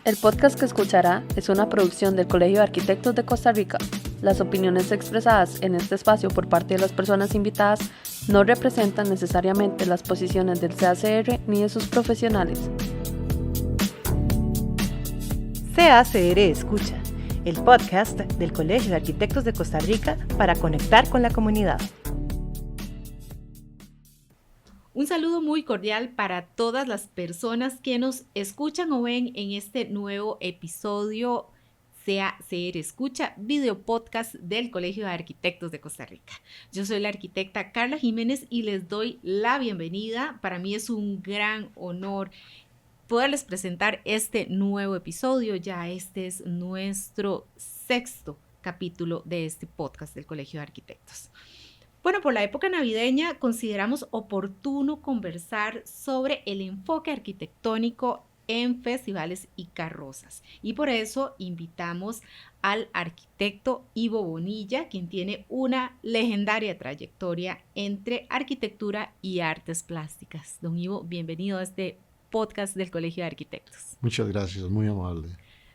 El podcast que escuchará es una producción del Colegio de Arquitectos de Costa Rica. Las opiniones expresadas en este espacio por parte de las personas invitadas no representan necesariamente las posiciones del CACR ni de sus profesionales. CACR Escucha, el podcast del Colegio de Arquitectos de Costa Rica para conectar con la comunidad. Un saludo muy cordial para todas las personas que nos escuchan o ven en este nuevo episodio CACR Escucha, video podcast del Colegio de Arquitectos de Costa Rica. Yo soy la arquitecta Carla Jiménez y les doy la bienvenida. Para mí es un gran honor poderles presentar este nuevo episodio. Ya este es nuestro 6º capítulo de este podcast del Colegio de Arquitectos. Bueno, por la época navideña consideramos oportuno conversar sobre el enfoque arquitectónico en festivales y carrozas. Y por eso invitamos al arquitecto Ivo Bonilla, quien tiene una legendaria trayectoria entre arquitectura y artes plásticas. Don Ivo, bienvenido a este podcast del Colegio de Arquitectos. Muchas gracias, muy amable.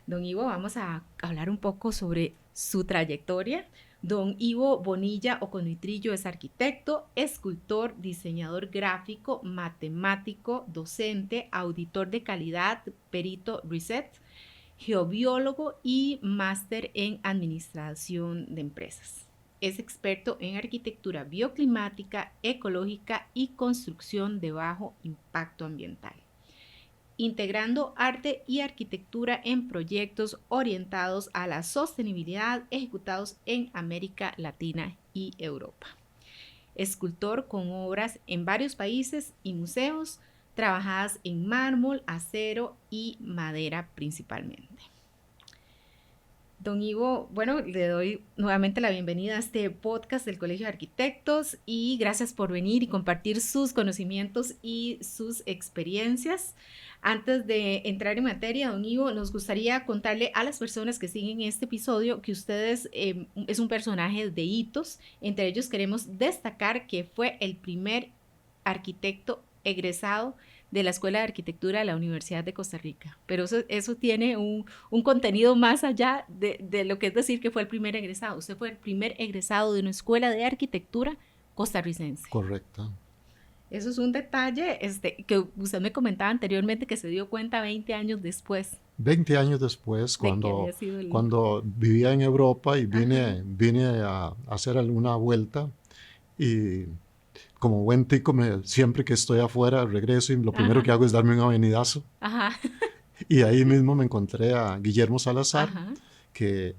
Don Ivo, vamos a hablar un poco sobre su trayectoria. Don Ivo Bonilla Oconoitrillo es arquitecto, escultor, diseñador gráfico, matemático, docente, auditor de calidad, perito RESET, geobiólogo y máster en administración de empresas. Es experto en arquitectura bioclimática, ecológica y construcción de bajo impacto ambiental, integrando arte y arquitectura en proyectos orientados a la sostenibilidad ejecutados en América Latina y Europa. Escultor con obras en varios países y museos, trabajadas en mármol, acero y madera principalmente. Don Ivo, bueno, le doy nuevamente la bienvenida a este podcast del Colegio de Arquitectos y gracias por venir y compartir sus conocimientos y sus experiencias. Antes de entrar en materia, don Ivo, nos gustaría contarle a las personas que siguen este episodio que ustedes es un personaje de hitos. Entre ellos queremos destacar que fue el primer arquitecto egresado de la Escuela de Arquitectura de la Universidad de Costa Rica. Pero eso tiene un contenido más allá de lo que es decir que fue el primer egresado. Usted fue el primer egresado de una escuela de arquitectura costarricense. Correcto. Eso es un detalle que usted me comentaba anteriormente que se dio cuenta 20 años después. 20 años después, cuando vivía en Europa y vine a hacer alguna vuelta y como buen tico, siempre que estoy afuera regreso y lo primero que hago es darme un avenidazo. Ajá. Y ahí mismo me encontré a Guillermo Salazar, que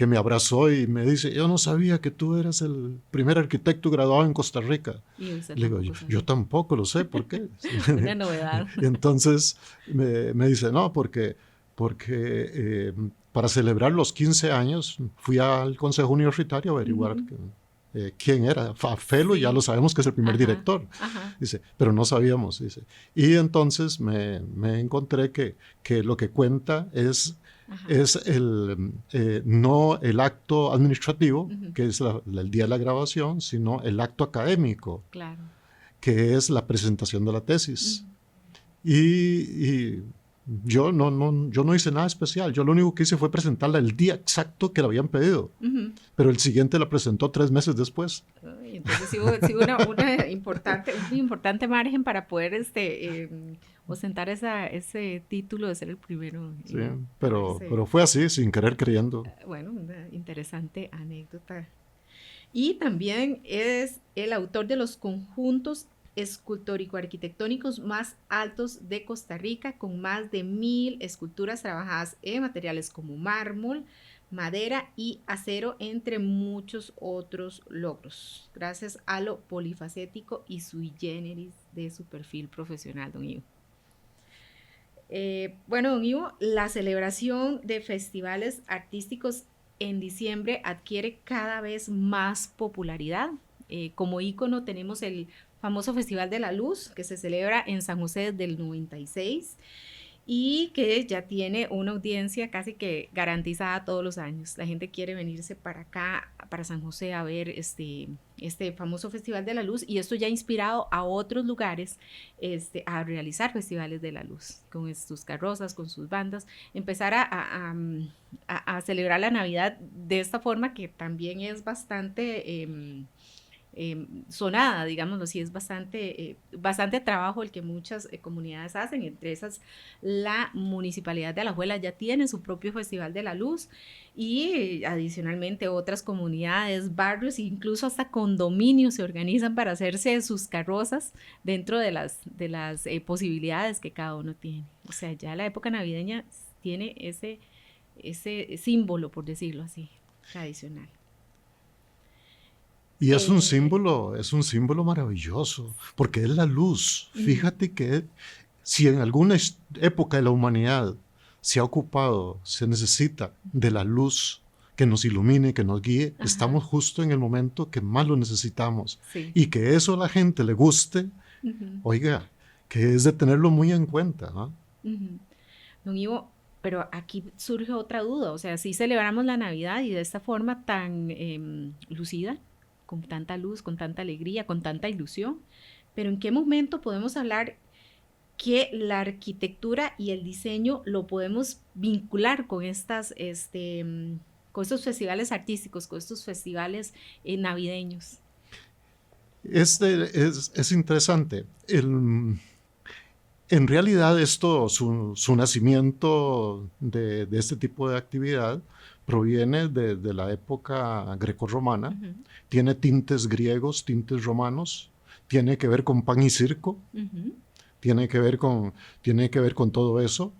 me abrazó y me dice, yo no sabía que tú eras el primer arquitecto graduado en Costa Rica. Le digo, yo tampoco lo sé, ¿por qué? Una novedad. Y entonces me dice, no, porque para celebrar los 15 años fui al Consejo Universitario a averiguar quién era. Felo, ya lo sabemos que es el primer director. Dice, pero no sabíamos. Dice. Y entonces me encontré que lo que cuenta es no el acto administrativo, que es el día de la grabación, sino el acto académico, que es la presentación de la tesis. Y yo no hice nada especial. Yo lo único que hice fue presentarla el día exacto que la habían pedido. Pero el siguiente la presentó 3 meses después. Entonces sí hubo un importante margen para poder ostentar ese título de ser el primero. Sí, pero fue así, sin querer creyendo. Bueno, una interesante anécdota. Y también es el autor de los conjuntos escultórico-arquitectónicos más altos de Costa Rica, con más de 1,000 esculturas trabajadas en materiales como mármol, madera y acero, entre muchos otros logros, gracias a lo polifacético y sui generis de su perfil profesional, don Ivo. Bueno, don Ivo, la celebración de festivales artísticos en diciembre adquiere cada vez más popularidad. Como ícono tenemos el famoso Festival de la Luz, que se celebra en San José desde el 96. y que ya tiene una audiencia casi que garantizada todos los años. La gente quiere venirse para acá, para San José, a ver este famoso Festival de la Luz, y esto ya ha inspirado a otros lugares a realizar festivales de la luz, con sus carrozas, con sus bandas, empezar a celebrar la Navidad de esta forma que también es bastante sonada, digámoslo así, es bastante trabajo el que muchas comunidades hacen, entre esas la Municipalidad de Alajuela ya tiene su propio Festival de la Luz, y adicionalmente otras comunidades, barrios, incluso hasta condominios se organizan para hacerse sus carrozas dentro de las posibilidades que cada uno tiene. O sea, ya la época navideña tiene ese símbolo, por decirlo así, tradicional. Y es un símbolo maravilloso, porque es la luz. Fíjate que si en alguna época de la humanidad se necesita de la luz que nos ilumine, que nos guíe, estamos justo en el momento que más lo necesitamos. Sí. Y que eso a la gente le guste, oiga, que es de tenerlo muy en cuenta, ¿no? Don Ivo, pero aquí surge otra duda, o sea, si celebramos la Navidad y de esta forma tan lucida, con tanta luz, con tanta alegría, con tanta ilusión, pero ¿en qué momento podemos hablar que la arquitectura y el diseño lo podemos vincular con estos festivales artísticos, con estos festivales navideños? Es interesante. En realidad su nacimiento de este tipo de actividad proviene de la época grecorromana, tiene tintes griegos, tintes romanos, tiene que ver con pan y circo, tiene que ver con todo eso,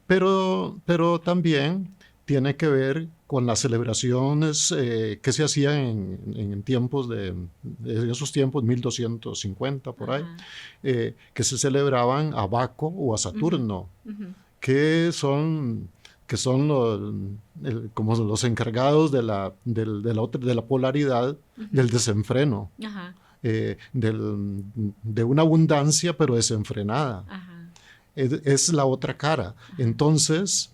pero también tiene que ver con las celebraciones que se hacían en tiempos en esos tiempos, 1250 por ahí, que se celebraban a Baco o a Saturno, que son como los encargados de la polaridad del desenfreno, de una abundancia pero desenfrenada. Es la otra cara. Entonces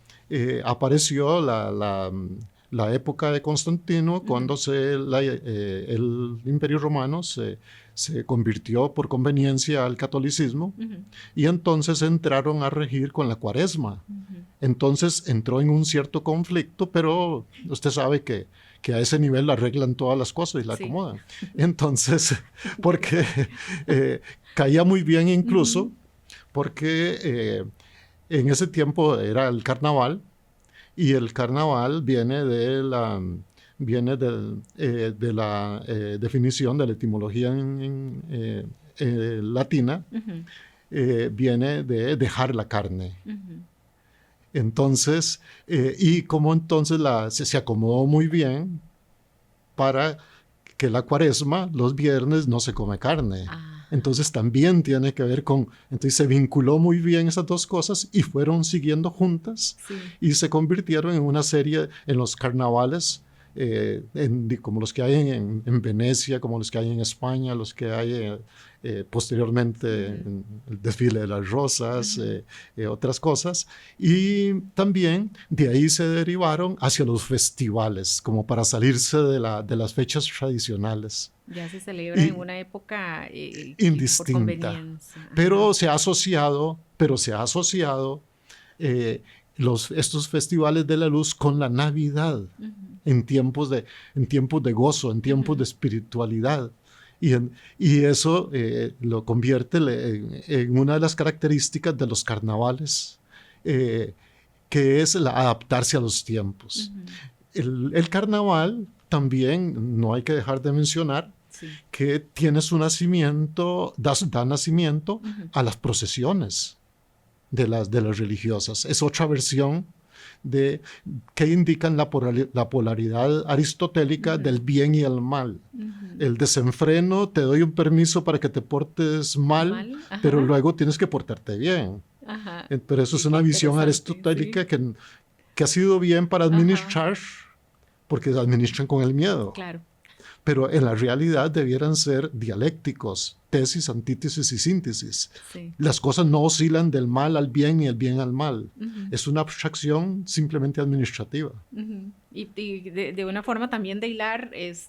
apareció la época de Constantino, cuando el Imperio Romano se convirtió por conveniencia al catolicismo, y entonces entraron a regir con la Cuaresma. Entonces entró en un cierto conflicto, pero usted sabe que a ese nivel arreglan todas las cosas y la acomodan. Entonces, porque caía muy bien incluso, porque en ese tiempo era el carnaval, y el carnaval viene de la definición de la etimología latina, viene de dejar la carne. Entonces, y como entonces se acomodó muy bien para que la Cuaresma, los viernes, no se come carne. Entonces también tiene que ver entonces se vinculó muy bien esas dos cosas y fueron siguiendo juntas, y se convirtieron en una serie, en los carnavales, como los que hay en Venecia, como los que hay en España, los que hay posteriormente en el desfile de las rosas, otras cosas, y también de ahí se derivaron hacia los festivales, como para salirse de las fechas tradicionales. Ya se celebra en una época indistinta, por conveniencia. Pero se ha asociado estos festivales de la luz con la Navidad, en tiempos de gozo, en tiempos de espiritualidad. Y eso lo convierte en una de las características de los carnavales, que es adaptarse a los tiempos. El carnaval también, no hay que dejar de mencionar, que tiene su nacimiento, da nacimiento a las procesiones de las religiosas. Es otra versión que indican la polaridad aristotélica del bien y el mal. El desenfreno, te doy un permiso para que te portes mal, pero luego tienes que portarte bien. Pero eso es una visión aristotélica que ha sido bien para administrar, porque administran con el miedo. Claro. pero en la realidad debieran ser dialécticos, tesis, antítesis y síntesis. Sí. Las cosas no oscilan del mal al bien ni del bien al mal. Es una abstracción simplemente administrativa. Y de una forma también de hilar eso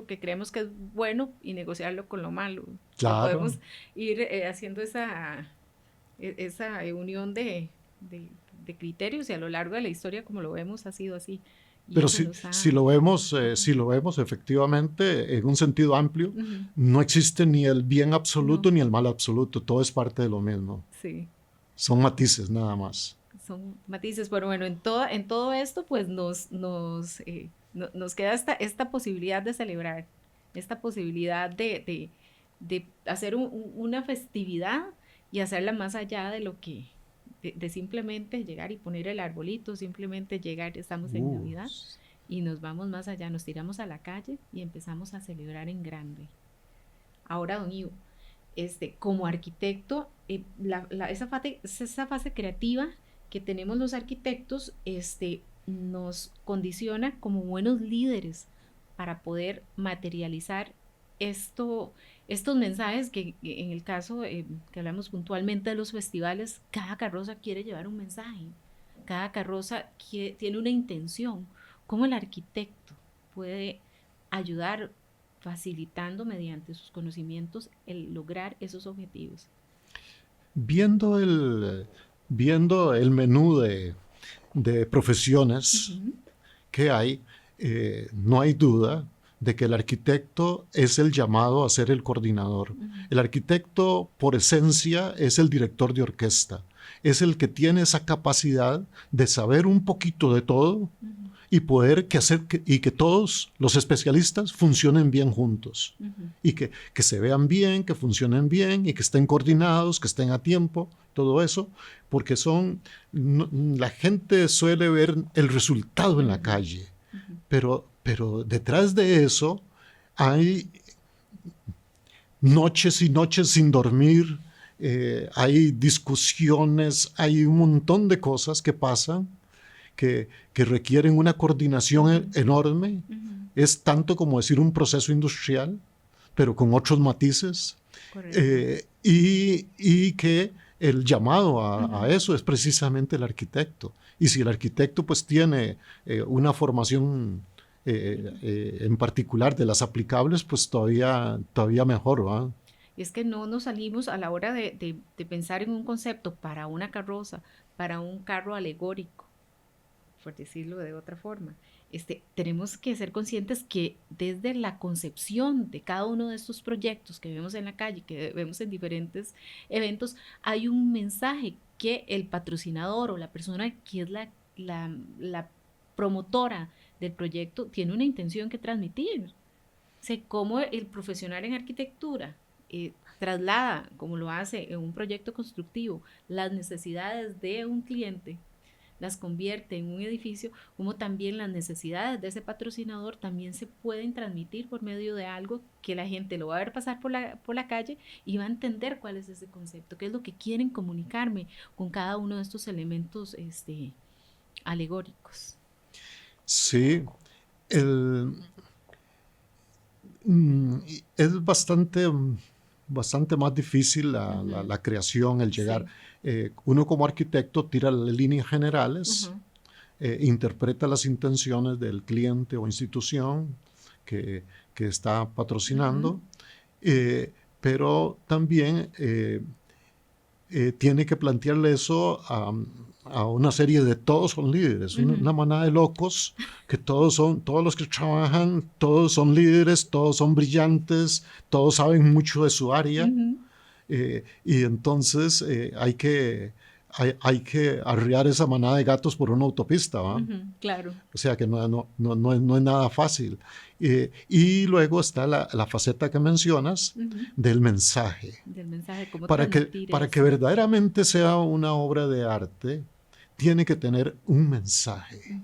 que creemos que es bueno y negociarlo con lo malo. Claro. Podemos ir haciendo esa unión de criterios, y a lo largo de la historia, como lo vemos, ha sido así. Pero si lo vemos efectivamente en un sentido amplio, no existe ni el bien absoluto ni el mal absoluto, todo es parte de lo mismo. Sí. Son matices nada más. Son matices, pero bueno, en todo esto pues nos queda esta posibilidad de celebrar, esta posibilidad de hacer una festividad y hacerla más allá de lo que de simplemente llegar y poner el arbolito, simplemente llegar, estamos en Navidad, y nos vamos más allá, nos tiramos a la calle y empezamos a celebrar en grande. Ahora, don Ivo, como arquitecto, esa fase creativa que tenemos los arquitectos nos condiciona como buenos líderes para poder materializar estos mensajes que en el caso que hablamos puntualmente de los festivales, cada carroza quiere llevar un mensaje, cada carroza tiene una intención. ¿Cómo el arquitecto puede ayudar facilitando mediante sus conocimientos el lograr esos objetivos? Viendo el menú de profesiones que hay, no hay duda de que el arquitecto es el llamado a ser el coordinador. El arquitecto, por esencia, es el director de orquesta. Es el que tiene esa capacidad de saber un poquito de todo y poder que todos los especialistas funcionen bien juntos. Y que se vean bien, que funcionen bien y que estén coordinados, que estén a tiempo, todo eso, porque la gente suele ver el resultado en la calle, pero detrás de eso hay noches y noches sin dormir, hay discusiones, hay un montón de cosas que pasan que requieren una coordinación enorme. Es tanto como decir un proceso industrial, pero con otros matices. Y que el llamado a eso es precisamente el arquitecto. Y si el arquitecto pues tiene una formación en particular de las aplicables, pues todavía mejor, ¿va? Es que no nos salimos a la hora de pensar en un concepto para una carroza, para un carro alegórico, por decirlo de otra forma. Tenemos que ser conscientes que desde la concepción de cada uno de estos proyectos que vemos en la calle, que vemos en diferentes eventos, hay un mensaje que el patrocinador o la persona que es la promotora del proyecto tiene una intención que transmitir. O sea, cómo el profesional en arquitectura traslada, como lo hace en un proyecto constructivo, las necesidades de un cliente, las convierte en un edificio, como también las necesidades de ese patrocinador también se pueden transmitir por medio de algo que la gente lo va a ver pasar por la calle y va a entender cuál es ese concepto, qué es lo que quieren comunicarme con cada uno de estos elementos alegóricos. Sí, es bastante más difícil la creación, el llegar. Sí. Uno como arquitecto tira las líneas generales, interpreta las intenciones del cliente o institución que está patrocinando, pero también tiene que plantearle eso a una serie de todos son líderes, una manada de locos, que todos los que trabajan, todos son líderes, todos son brillantes, todos saben mucho de su área, y entonces hay que arriar esa manada de gatos por una autopista, ¿va? Claro. O sea que no es nada fácil. Y luego está la faceta que mencionas del mensaje. Del mensaje, ¿cómo para que verdaderamente sea una obra de arte, tiene que tener un mensaje.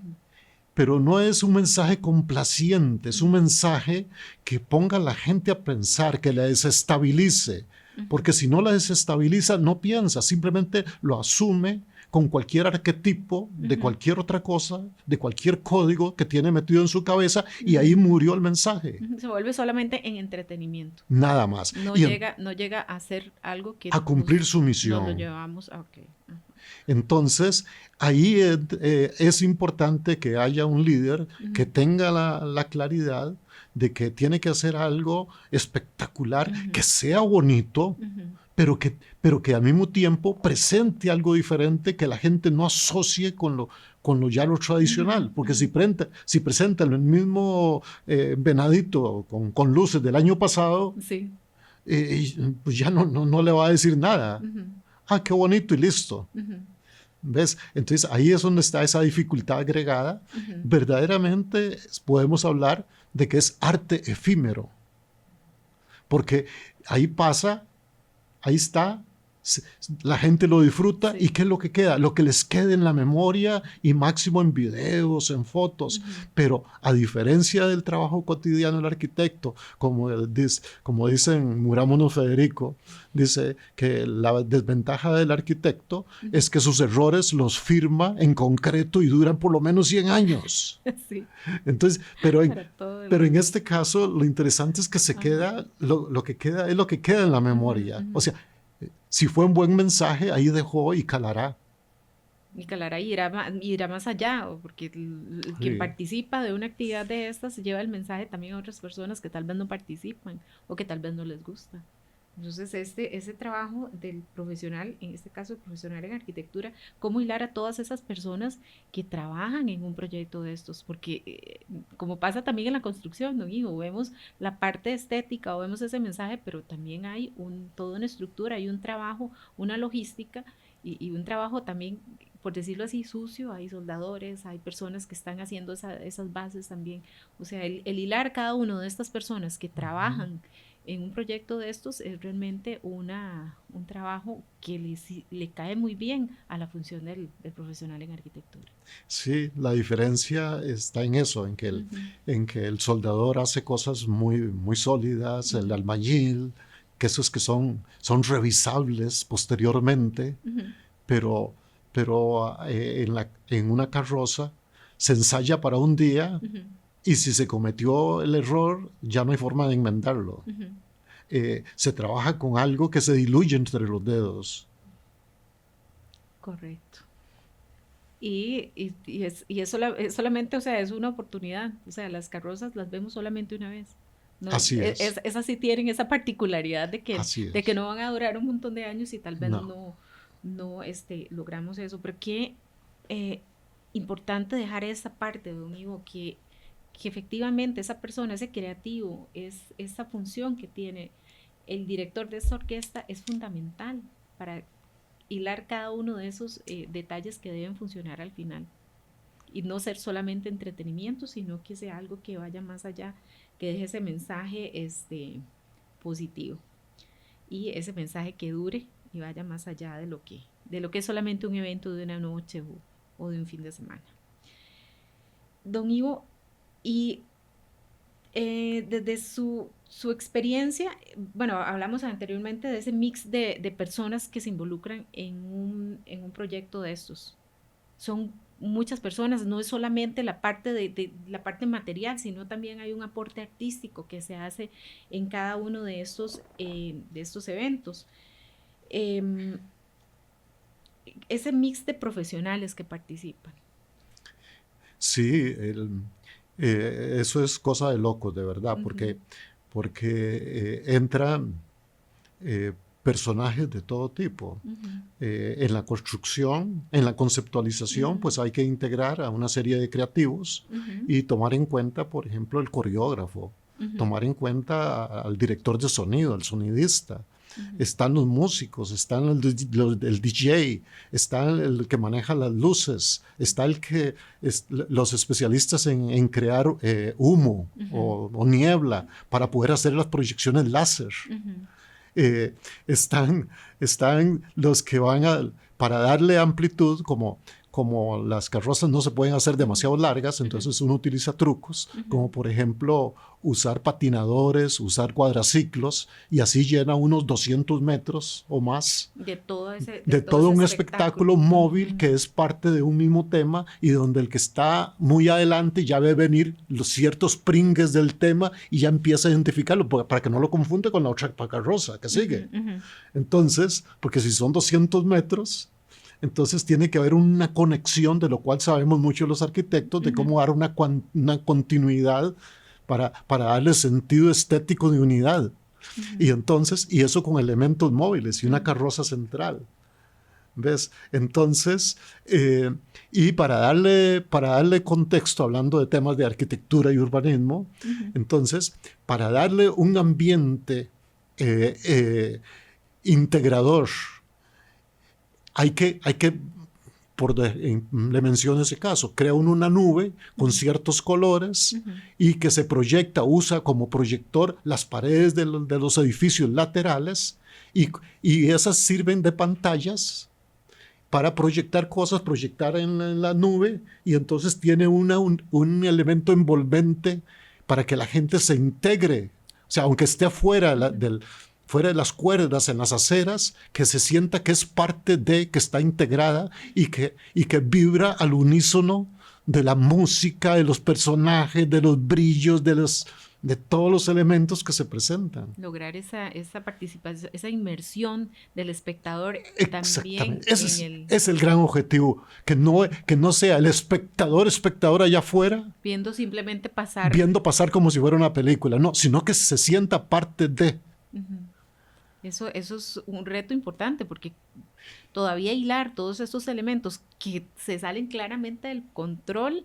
Pero no es un mensaje complaciente, es un mensaje que ponga a la gente a pensar, que la desestabilice. Porque si no la desestabiliza, no piensa, simplemente lo asume con cualquier arquetipo de cualquier otra cosa, de cualquier código que tiene metido en su cabeza, y ahí murió el mensaje. Se vuelve solamente en entretenimiento. Nada más. No llega a hacer algo que... A cumplir su misión. Nos lo llevamos a... Okay. Entonces, ahí es importante que haya un líder que tenga la claridad de que tiene que hacer algo espectacular, que sea bonito, pero que al mismo tiempo presente algo diferente, que la gente no asocie con lo ya lo tradicional. Porque si presenta el mismo venadito con luces del año pasado, sí. Pues ya no le va a decir nada. Ah, qué bonito y listo. ¿Ves? Entonces ahí es donde está esa dificultad agregada. Verdaderamente podemos hablar de que es arte efímero. Porque ahí está, la gente lo disfruta, sí. ¿Y qué es lo que queda? Lo que les quede en la memoria y máximo en videos, en fotos. Pero a diferencia del trabajo cotidiano del arquitecto, como dicen Murámonos Federico, dice que la desventaja del arquitecto es que sus errores los firma en concreto y duran por lo menos 100 años. Sí. Entonces, pero en este caso lo interesante es que se queda, lo que queda es lo que queda en la memoria. O sea, si fue un buen mensaje, ahí dejó y calará. Y calará y irá más allá, porque quien participa de una actividad de estas lleva el mensaje también a otras personas que tal vez no participan o que tal vez no les gusta. Entonces, ese trabajo del profesional, en este caso el profesional en arquitectura, cómo hilar a todas esas personas que trabajan en un proyecto de estos, porque como pasa también en la construcción, ¿no, hijo? Vemos la parte estética o vemos ese mensaje, pero también hay toda una estructura, hay un trabajo, una logística y un trabajo también, por decirlo así, sucio. Hay soldadores, hay personas que están haciendo esas bases también. O sea, el hilar cada una de estas personas que trabajan en un proyecto de estos es realmente un trabajo que le cae muy bien a la función del profesional en arquitectura. Sí, la diferencia está en eso, en que el soldador hace cosas muy, muy sólidas, el albañil, que esos que son revisables posteriormente, pero en una carroza se ensaya para un día. Y si se cometió el error, ya no hay forma de enmendarlo. Se trabaja con algo que se diluye entre los dedos. Correcto. Y es solamente, o sea, es una oportunidad. O sea, las carrozas las vemos solamente una vez. ¿No? Así es. Esas sí tienen esa particularidad de que no van a durar un montón de años y tal vez no logramos eso. Pero qué importante dejar esa parte, don Ivo, que efectivamente esa persona, ese creativo, esa función que tiene el director de esta orquesta es fundamental para hilar cada uno de esos detalles que deben funcionar al final y no ser solamente entretenimiento, sino que sea algo que vaya más allá, que deje ese mensaje positivo y ese mensaje que dure y vaya más allá de lo que es solamente un evento de una noche o de un fin de semana. Don Ivo, y desde su experiencia, bueno, hablamos anteriormente de ese mix de personas que se involucran en un proyecto de estos. Son muchas personas, no es solamente la parte de la parte material, sino también hay un aporte artístico que se hace en cada uno de estos eventos. Ese mix de profesionales que participan. Sí, eso es cosa de locos, de verdad, porque entran personajes de todo tipo. En la construcción, en la conceptualización, pues hay que integrar a una serie de creativos y tomar en cuenta, por ejemplo, el coreógrafo, tomar en cuenta al director de sonido, al sonidista. Están los músicos, están el DJ, está el que maneja las luces, está los especialistas en crear humo o niebla para poder hacer las proyecciones láser. Están los que van para darle amplitud, como como las carrozas no se pueden hacer demasiado largas, entonces uno utiliza trucos, como por ejemplo usar patinadores, usar cuadraciclos, y así llena unos 200 metros o más de todo un espectáculo móvil que es parte de un mismo tema, y donde el que está muy adelante ya ve venir los ciertos pringues del tema y ya empieza a identificarlo para que no lo confunde con la otra carroza que sigue. Entonces, porque si son 200 metros, entonces tiene que haber una conexión, de lo cual sabemos mucho los arquitectos, de cómo dar una continuidad para darle sentido estético de unidad. Y entonces, y eso con elementos móviles y una carroza central. ¿Ves? Entonces, y para darle contexto, hablando de temas de arquitectura y urbanismo, entonces, para darle un ambiente integrador, hay que le menciono ese caso, crea una nube con ciertos colores y que se proyecta, usa como proyector las paredes de los edificios laterales, y esas sirven de pantallas para proyectar cosas, proyectar en la nube, y entonces tiene un elemento envolvente para que la gente se integre. O sea, aunque esté fuera de las cuerdas, en las aceras, que se sienta que es parte de, que está integrada y que vibra al unísono de la música, de los personajes, de los brillos, de todos los elementos que se presentan. Lograr esa participación, esa inmersión del espectador también. Es el gran objetivo, que no sea el espectador allá afuera viendo simplemente pasar. Viendo pasar como si fuera una película, no, sino que se sienta parte de. Eso es un reto importante, porque todavía hilar todos estos elementos que se salen claramente del control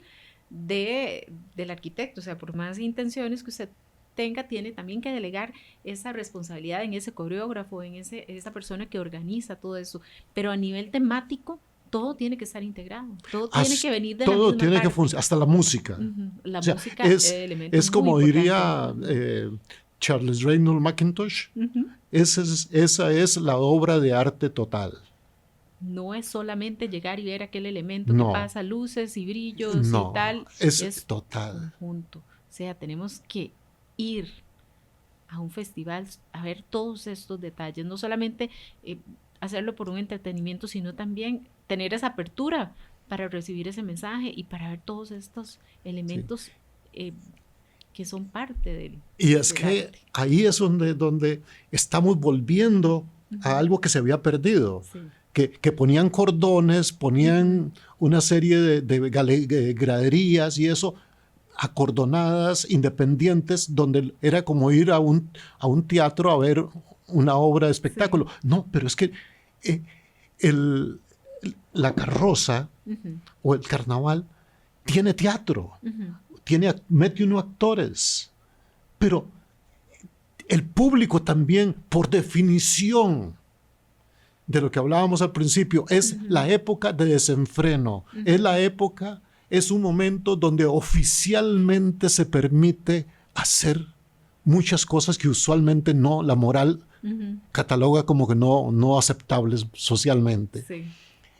del arquitecto, o sea, por más intenciones que usted tenga, tiene también que delegar esa responsabilidad en ese coreógrafo, en esa persona que organiza todo eso, pero a nivel temático todo tiene que estar integrado, todo tiene que venir de la misma todo tiene parte. Que funcionar, hasta la música. La o sea, música es como diría Charles Reynolds McIntosh, esa es la obra de arte total. No es solamente llegar y ver aquel elemento que pasa, luces y brillos y tal. Es total. Conjunto. O sea, tenemos que ir a un festival a ver todos estos detalles, no solamente hacerlo por un entretenimiento, sino también tener esa apertura para recibir ese mensaje y para ver todos estos elementos que son parte del Y es que arte. Ahí es donde estamos volviendo a algo que se había perdido. Sí. Que ponían cordones, ponían una serie de graderías y eso, acordonadas, independientes, donde era como ir a un teatro a ver una obra de espectáculo. Sí. No, pero es que la carroza o el carnaval tiene teatro, mete unos actores, pero el público también, por definición, de lo que hablábamos al principio, es la época de desenfreno, es un momento donde oficialmente se permite hacer muchas cosas que usualmente la moral cataloga como que no aceptables socialmente. Sí.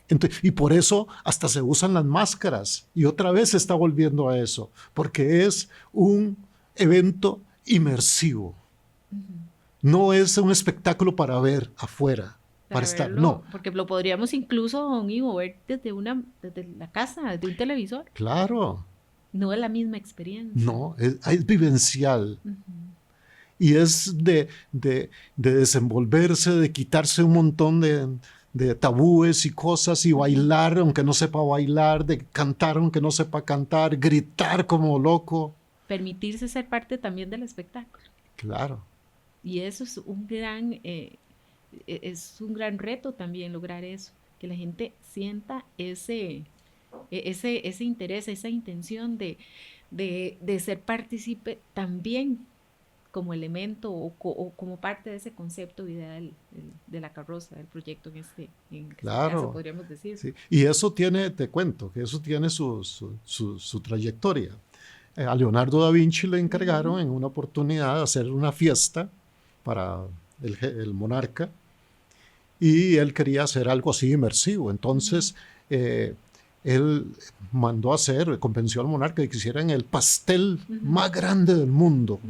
Entonces, y por eso hasta se usan las máscaras, y otra vez se está volviendo a eso, porque es un evento inmersivo. No es un espectáculo para ver afuera. Para estar, no. Porque lo podríamos incluso, don Ivo, ver desde la casa, desde un televisor. Claro. No es la misma experiencia. No, es vivencial. Y es de desenvolverse, de quitarse un montón de tabúes y cosas, y bailar aunque no sepa bailar, de cantar aunque no sepa cantar, gritar como loco. Permitirse ser parte también del espectáculo. Claro. Y eso es un gran reto también, lograr eso, que la gente sienta ese interés, esa intención de ser partícipe también como elemento o como parte de ese concepto ideal de la carroza, del proyecto en este caso, podríamos decir. Sí. Y eso te cuento, que eso tiene su trayectoria. A Leonardo da Vinci le encargaron en una oportunidad hacer una fiesta para el monarca, y él quería hacer algo así inmersivo. Entonces él mandó a hacer, convenció al monarca de que hicieran el pastel más grande del mundo.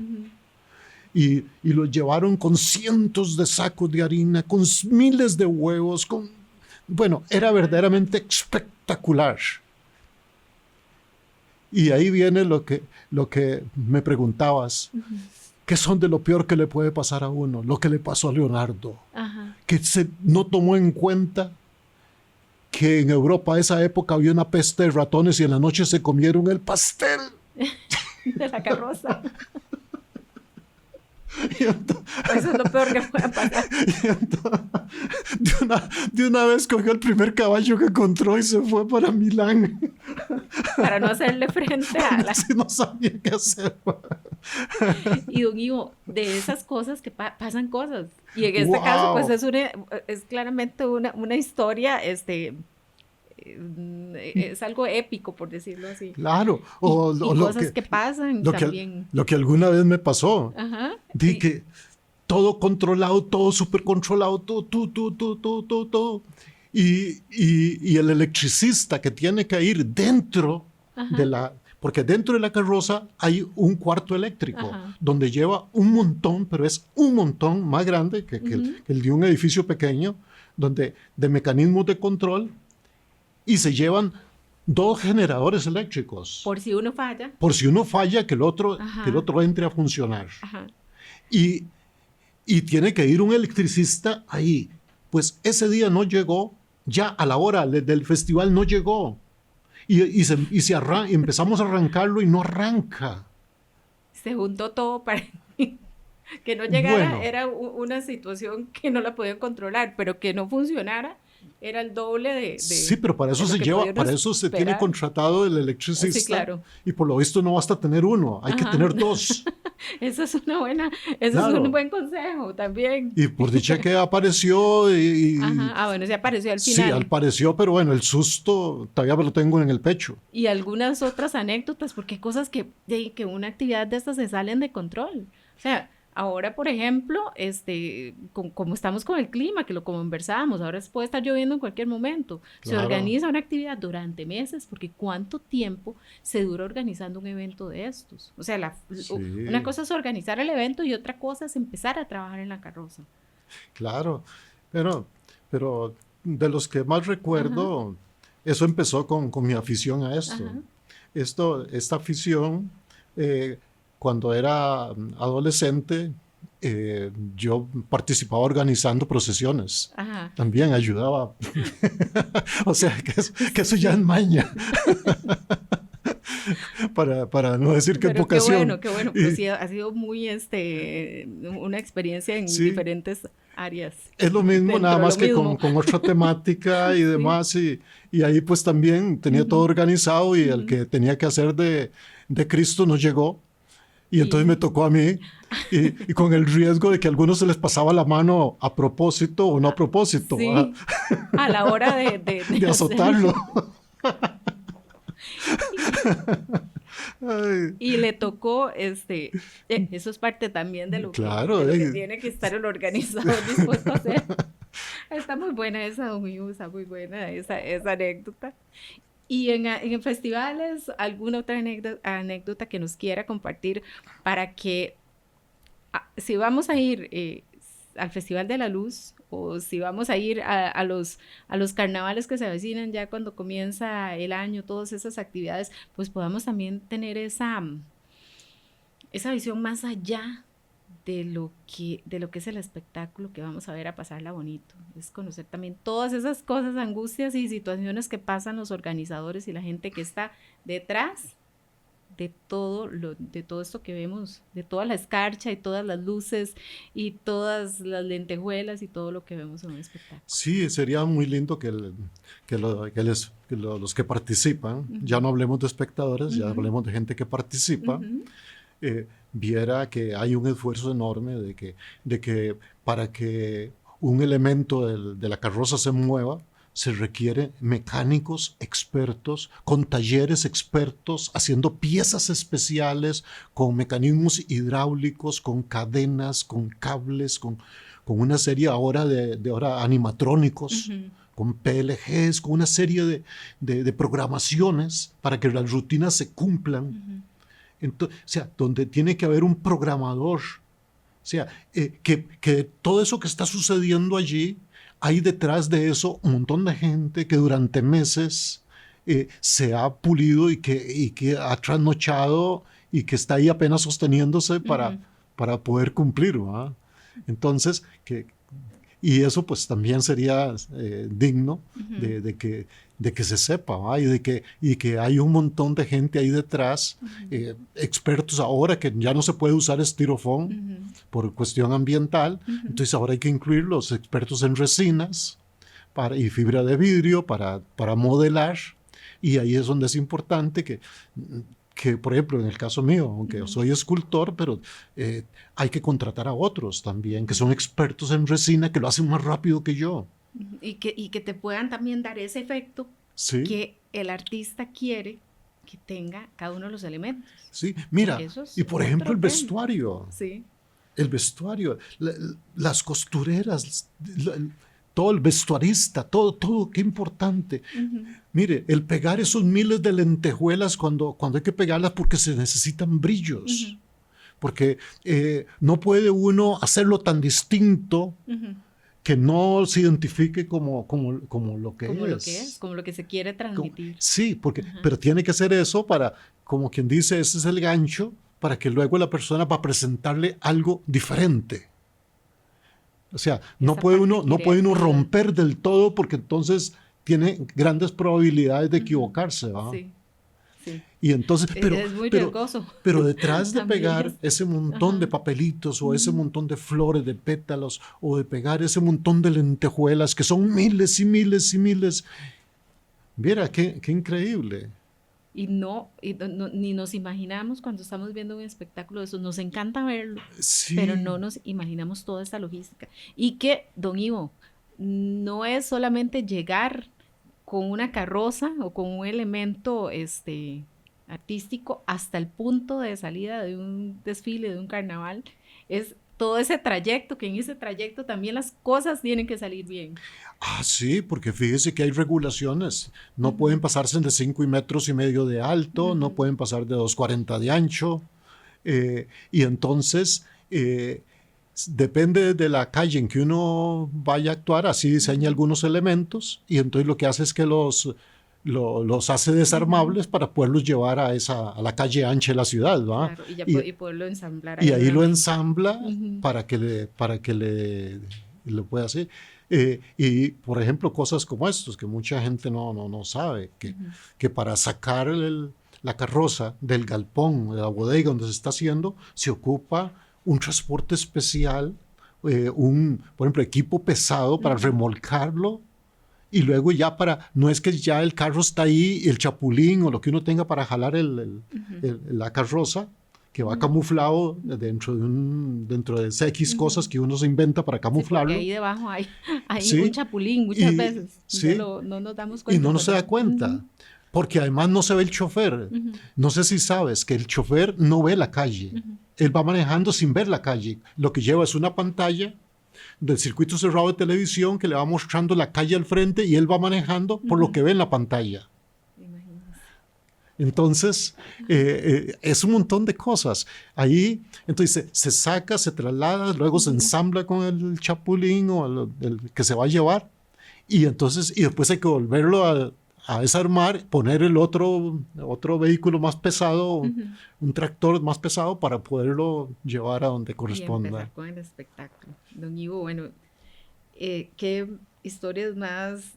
Y lo llevaron con cientos de sacos de harina, con miles de huevos, bueno, era verdaderamente espectacular. Y ahí viene lo que me preguntabas. ¿Qué son de lo peor que le puede pasar a uno? Lo que le pasó a Leonardo. Que no tomó en cuenta que en Europa a esa época había una peste de ratones y en la noche se comieron el pastel. De la carroza. Eso es lo peor que puede pasar. De una vez cogió el primer caballo que encontró y se fue para Milán. Para no hacerle frente a la... Sí, no sabía qué hacer. Y don Ivo, de esas cosas que pasan cosas. Y en este caso, pues es claramente una historia, es algo épico, por decirlo así. Claro. Y cosas que pasan también. Lo que alguna vez me pasó. Ajá. De que todo controlado, todo súper controlado, todo. Y el electricista que tiene que ir dentro de la... Porque dentro de la carroza hay un cuarto eléctrico donde lleva un montón, pero es un montón más grande que el de un edificio pequeño, de mecanismos de control, y se llevan 2 generadores eléctricos. Por si uno falla. Por si uno falla, que el otro entre a funcionar. Y tiene que ir un electricista ahí. Pues ese día no llegó, ya a la hora del festival no llegó. Y empezamos a arrancarlo y no arranca. Se juntó todo para que no llegara. Bueno, era una situación que no la podían controlar, pero que no funcionara era el doble de sí, pero para eso se tiene contratado el electricista. Sí, claro. Y por lo visto no basta tener uno, hay que tener 2. Eso es Claro. Es un buen consejo también. Y por dicha que apareció bueno, se apareció al final. Sí, apareció, pero bueno, el susto todavía me lo tengo en el pecho. Y algunas otras anécdotas, porque hay cosas que una actividad de estas se salen de control. O sea, ahora, por ejemplo, como estamos con el clima, que lo conversábamos, ahora puede estar lloviendo en cualquier momento. Claro. Se organiza una actividad durante meses, porque ¿cuánto tiempo se dura organizando un evento de estos? O sea, una cosa es organizar el evento y otra cosa es empezar a trabajar en la carroza. Claro, pero de los que más recuerdo, eso empezó con mi afición a esto. Esta afición... Cuando era adolescente, yo participaba organizando procesiones. También ayudaba. O sea, que eso ya es maña. para no decir que vocación. Qué bueno. Pero sí, ha sido muy una experiencia en diferentes áreas. Es lo mismo, nada más que con otra temática y demás. Y ahí pues también tenía todo organizado y el que tenía que hacer de Cristo no llegó. Y entonces me tocó a mí, y con el riesgo de que a algunos se les pasaba la mano a propósito o no a propósito. Sí, a la hora de azotarlo. Y le tocó, eso es parte también de lo que tiene que estar el organizador dispuesto a hacer. Está muy buena esa anécdota. Y en festivales, ¿alguna otra anécdota que nos quiera compartir para que, si vamos a ir al Festival de la Luz o si vamos a ir a los carnavales que se avecinan ya cuando comienza el año, todas esas actividades, pues podamos también tener esa visión más allá de lo que es el espectáculo que vamos a ver a pasarla bonito? Es conocer también todas esas cosas, angustias y situaciones que pasan los organizadores y la gente que está detrás de todo esto que vemos, de toda la escarcha y todas las luces y todas las lentejuelas y todo lo que vemos en un espectáculo. Sí, sería muy lindo que los que participan, ya no hablemos de espectadores, ya hablemos de gente que participa, viera que hay un esfuerzo enorme de que para que un elemento de la carroza se mueva, se requieren mecánicos expertos, con talleres expertos, haciendo piezas especiales, con mecanismos hidráulicos, con cadenas, con cables, con una serie ahora de animatrónicos, con PLGs, con una serie de programaciones para que las rutinas se cumplan. Entonces, o sea, donde tiene que haber un programador. O sea, que todo eso que está sucediendo allí, hay detrás de eso un montón de gente que durante meses se ha pulido y que ha trasnochado y que está ahí apenas sosteniéndose para poder cumplir, ¿verdad? Entonces, y eso pues también sería digno de que se sepa, ¿va? y que hay un montón de gente ahí detrás, expertos ahora que ya no se puede usar estirofón por cuestión ambiental, entonces ahora hay que incluir los expertos en resinas y fibra de vidrio para modelar, y ahí es donde es importante que, por ejemplo, en el caso mío, aunque yo soy escultor, pero hay que contratar a otros también, que son expertos en resina, que lo hacen más rápido que yo. Y que te puedan también dar ese efecto que el artista quiere que tenga cada uno de los elementos. Sí, mira, y por ejemplo el vestuario. Sí. El vestuario, las costureras, todo el vestuarista, todo, qué importante. Mire, el pegar esos miles de lentejuelas cuando hay que pegarlas porque se necesitan brillos. Porque no puede uno hacerlo tan distinto que no se identifique como lo que es. Como lo que se quiere transmitir. Sí, pero tiene que ser eso para, como quien dice, ese es el gancho, para que luego la persona va a presentarle algo diferente. O sea, no puede uno romper del todo, porque entonces tiene grandes probabilidades de equivocarse, ¿va? Sí. Sí. Y entonces, es muy riesgoso. Pero detrás de pegar ese montón de papelitos o ese montón de flores, de pétalos, o de pegar ese montón de lentejuelas, que son miles y miles y miles, mira, qué increíble. Y ni nos imaginamos cuando estamos viendo un espectáculo de eso, nos encanta verlo, pero no nos imaginamos toda esta logística. Y que, don Ivo, no es solamente llegar con una carroza o con un elemento artístico hasta el punto de salida de un desfile, de un carnaval, es todo ese trayecto, que en ese trayecto también las cosas tienen que salir bien. Ah, sí, porque fíjese que hay regulaciones. No pueden pasarse de 5,5 metros de alto, no pueden pasar de 2,40 de ancho. Y entonces, depende de la calle en que uno vaya a actuar, así diseña algunos elementos, y entonces lo que hace es que los hace desarmables para poderlos llevar a la calle ancha de la ciudad, ¿va? Claro, y poderlo ensamblar. Y ahí lo ensambla para que le pueda hacer. Y, por ejemplo, cosas como estos, que mucha gente no sabe, que para sacar la carroza del galpón, de la bodega donde se está haciendo, se ocupa un transporte especial, por ejemplo, equipo pesado para remolcarlo, y luego ya no es que ya el carro está ahí, el chapulín o lo que uno tenga para jalar la carroza, que va camuflado dentro de X cosas que uno se inventa para camuflarlo. Sí, porque ahí debajo hay un chapulín muchas veces. Sí, no nos damos cuenta. Y no se da cuenta, porque además no se ve el chofer. No sé si sabes que el chofer no ve la calle. Él va manejando sin ver la calle. Lo que lleva es una pantalla del circuito cerrado de televisión que le va mostrando la calle al frente, y él va manejando por lo que ve en la pantalla. Entonces, es un montón de cosas. Ahí, entonces, se saca, se traslada, luego se ensambla con el chapulín o el que se va a llevar, y después hay que volverlo a desarmar, poner el otro vehículo más pesado, un tractor más pesado, para poderlo llevar a donde corresponda. Y empezar con el espectáculo. Don Ivo, bueno, ¿qué historias más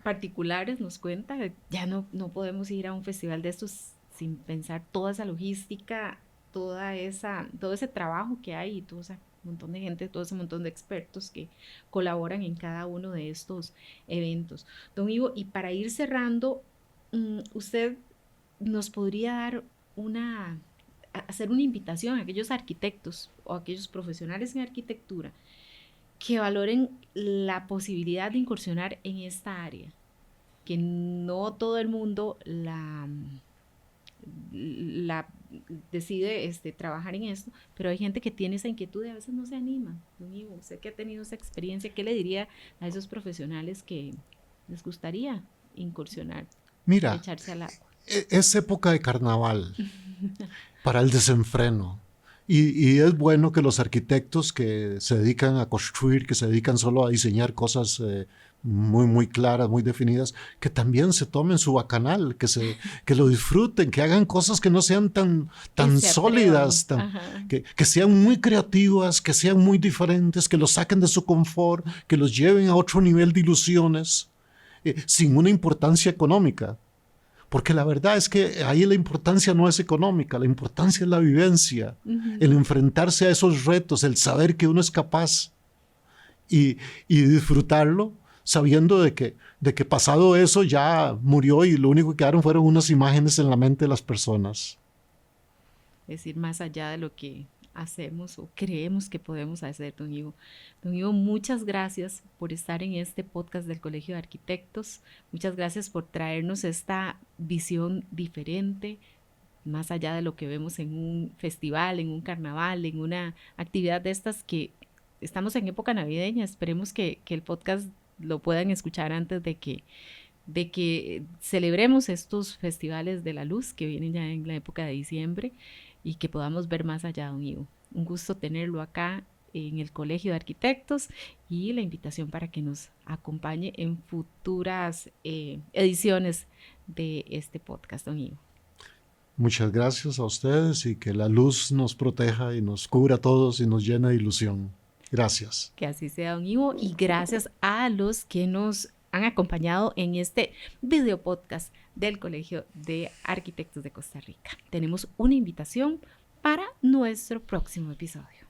particulares nos cuenta? Ya no podemos ir a un festival de estos sin pensar toda esa logística, todo ese trabajo que hay, y todo ese montón de gente, todo ese montón de expertos que colaboran en cada uno de estos eventos. Don Ivo, y para ir cerrando, usted nos podría hacer una invitación a aquellos arquitectos o a aquellos profesionales en arquitectura que valoren la posibilidad de incursionar en esta área, que no todo el mundo la decide trabajar en esto, pero hay gente que tiene esa inquietud y a veces no se anima. Don Ivo, usted que ha tenido esa experiencia, ¿qué le diría a esos profesionales que les gustaría incursionar, echarse al agua? Es época de carnaval para el desenfreno. Y es bueno que los arquitectos que se dedican a construir, que se dedican solo a diseñar cosas muy, muy claras, muy definidas, que también se tomen su bacanal, que lo disfruten, que hagan cosas que no sean tan sólidas, que sean muy creativas, que sean muy diferentes, que los saquen de su confort, que los lleven a otro nivel de ilusiones, sin una importancia económica. Porque la verdad es que ahí la importancia no es económica, la importancia es la vivencia, el enfrentarse a esos retos, el saber que uno es capaz y disfrutarlo sabiendo de que pasado eso ya murió y lo único que quedaron fueron unas imágenes en la mente de las personas. Es ir más allá de lo que hacemos o creemos que podemos hacer, don Ivo. Don Ivo, muchas gracias por estar en este podcast del Colegio de Arquitectos. Muchas gracias por traernos esta visión diferente, más allá de lo que vemos en un festival, en un carnaval, en una actividad de estas que estamos en época navideña. Esperemos que el podcast lo puedan escuchar antes de que celebremos estos festivales de la luz que vienen ya en la época de diciembre, y que podamos ver más allá, don Ivo. Un gusto tenerlo acá en el Colegio de Arquitectos y la invitación para que nos acompañe en futuras ediciones de este podcast, don Ivo. Muchas gracias a ustedes y que la luz nos proteja y nos cubra a todos y nos llena de ilusión. Gracias. Que así sea, don Ivo, y gracias a los que nos han acompañado en este video podcast del Colegio de Arquitectos de Costa Rica. Tenemos una invitación para nuestro próximo episodio.